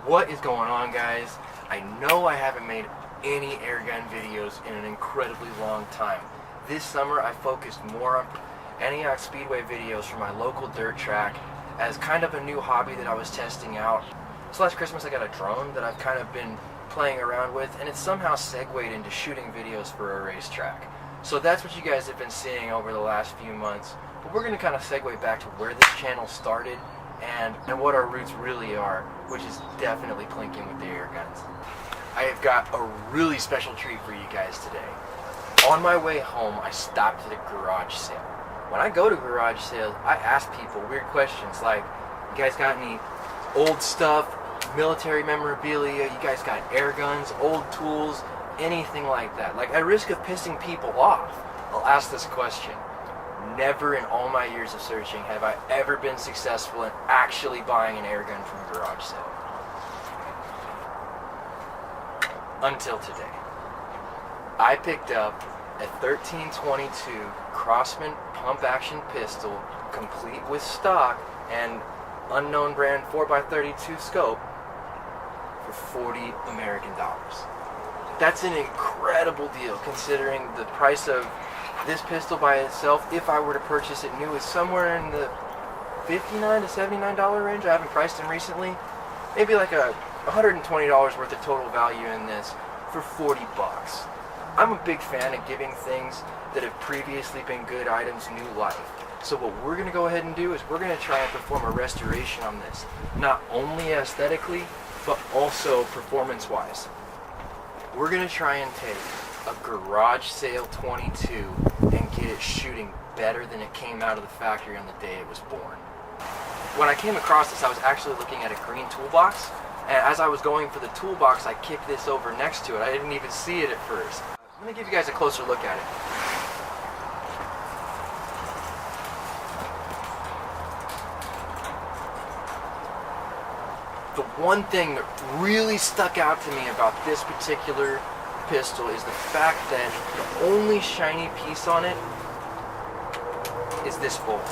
What is going on, guys? I know I haven't made any airgun videos in an incredibly long time. This summer I focused more on Antioch Speedway videos for my local dirt track as kind of a new hobby that I was testing out. So last Christmas I got a drone that I've kind of been playing around with, and it's somehow segued into shooting videos for a racetrack. So that's what you guys have been seeing over the last few months. But we're going to kind of segue back to where this channel started and what our roots really are, which is definitely clinking with the air guns. I have got a really special treat for you guys today. On my way home, I stopped at a garage sale. When I go to garage sales, I ask people weird questions like, you guys got any old stuff, military memorabilia, you guys got air guns, old tools, anything like that? Like, at risk of pissing people off, I'll ask this question. Never in all my years of searching have I ever been successful in actually buying an air gun from a garage sale. Until today. I picked up a 1322 Crosman pump action pistol, complete with stock and unknown brand 4x32 scope, for 40 American dollars. That's an incredible deal considering the price of this pistol by itself, if I were to purchase it new, is somewhere in the $59 to $79 range. I haven't priced them recently. Maybe like $120 worth of total value in this for 40 bucks. I'm a big fan of giving things that have previously been good items new life. So what we're going to go ahead and do is we're going to try and perform a restoration on this, not only aesthetically, but also performance-wise. We're going to try and take a garage sale 22 and get it shooting better than it came out of the factory on the day it was born. When I came across this, I was actually looking at a green toolbox, and as I was going for the toolbox, I kicked this over next to it. I didn't even see it at first. I'm going to give you guys a closer look at it. The one thing that really stuck out to me about this particular pistol is the fact that the only shiny piece on it is this bolt.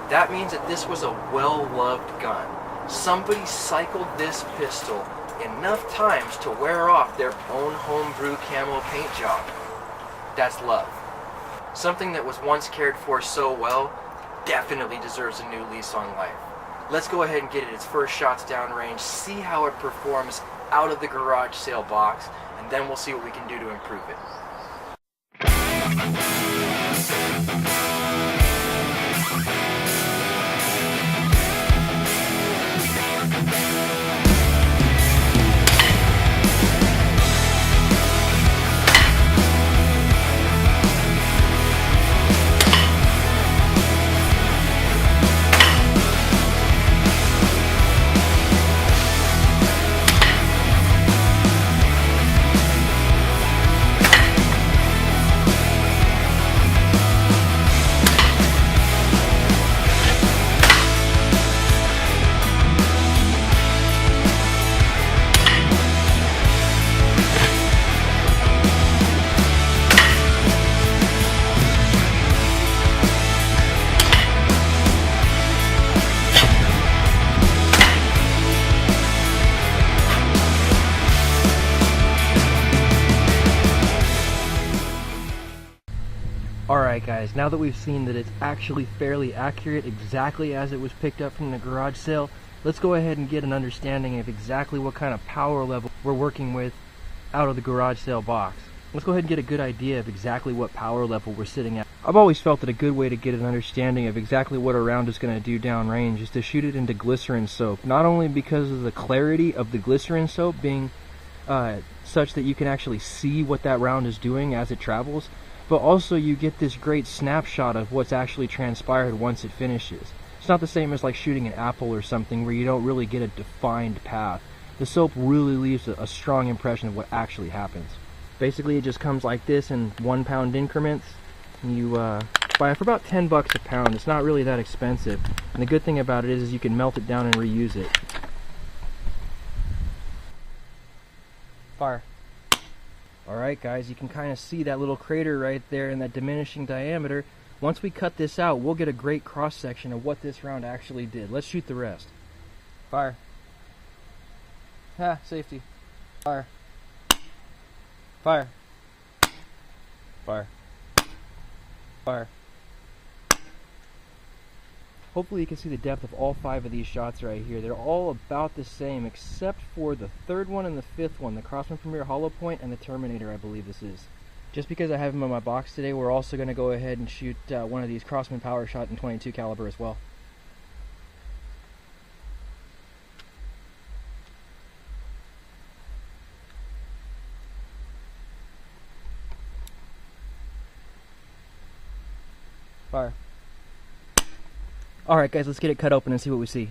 That means that this was a well-loved gun. Somebody cycled this pistol enough times to wear off their own homebrew camo paint job. That's love. Something that was once cared for so well definitely deserves a new lease on life. Let's go ahead and get it its first shots downrange, see how it performs out of the garage sale box, and then we'll see what we can do to improve it. Alright guys, now that we've seen that it's actually fairly accurate, exactly as it was picked up from the garage sale, let's go ahead and get an understanding of exactly what kind of power level we're working with out of the garage sale box. Let's go ahead and get a good idea of exactly what power level we're sitting at. I've always felt that a good way to get an understanding of exactly what a round is going to do downrange is to shoot it into glycerin soap. Not only because of the clarity of the glycerin soap being such that you can actually see what that round is doing as it travels, but also you get this great snapshot of what's actually transpired once it finishes. It's not the same as like shooting an apple or something where you don't really get a defined path. The soap really leaves a strong impression of what actually happens. Basically it just comes like this in 1 pound increments. And you buy it for about 10 bucks a pound. It's not really that expensive. And the good thing about it is you can melt it down and reuse it. Fire. Alright guys, you can kind of see that little crater right there and that diminishing diameter. Once we cut this out, we'll get a great cross section of what this round actually did. Let's shoot the rest. Fire. Ah, safety. Fire. Fire. Fire. Fire. Hopefully you can see the depth of all 5 of these shots right here. They're all about the same except for the 3rd one and the 5th one, the Crosman Premier Hollow Point and the Terminator, I believe this is. Just because I have them in my box today, we're also going to go ahead and shoot one of these Crosman Power Shot in .22 caliber as well. Fire. Alright guys, let's get it cut open and see what we see.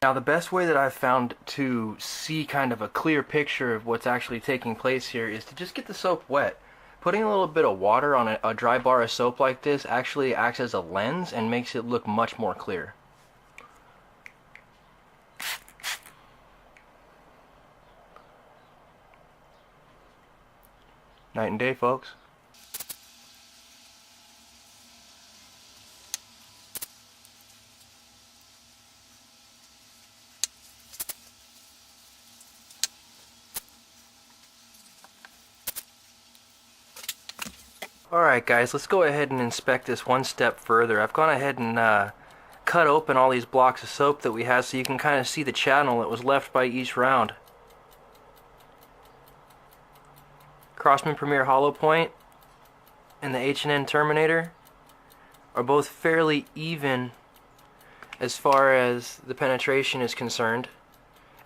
Now the best way that I've found to see kind of a clear picture of what's actually taking place here is to just get the soap wet. Putting a little bit of water on a dry bar of soap like this actually acts as a lens and makes it look much more clear. Night and day, folks. Alright guys, let's go ahead and inspect this one step further. I've gone ahead and cut open all these blocks of soap that we have so you can kind of see the channel that was left by each round. Crosman Premier Hollow Point and the H&N Terminator are both fairly even as far as the penetration is concerned,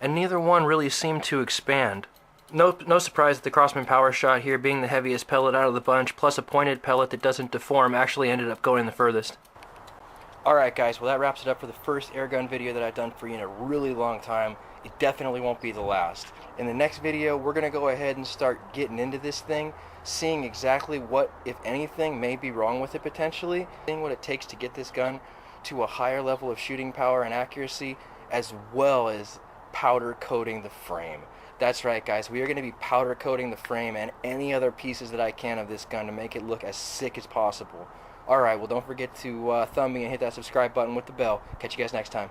and neither one really seemed to expand. No surprise that the Crosman Power Shot here, being the heaviest pellet out of the bunch, plus a pointed pellet that doesn't deform, actually ended up going the furthest. Alright guys, well that wraps it up for the first airgun video that I've done for you in a really long time. It definitely won't be the last. In the next video, we're going to go ahead and start getting into this thing, seeing exactly what, if anything, may be wrong with it potentially, seeing what it takes to get this gun to a higher level of shooting power and accuracy, as well as powder coating the frame. That's right guys, we are going to be powder coating the frame and any other pieces that I can of this gun to make it look as sick as possible. Alright, well don't forget to thumb me and hit that subscribe button with the bell. Catch you guys next time.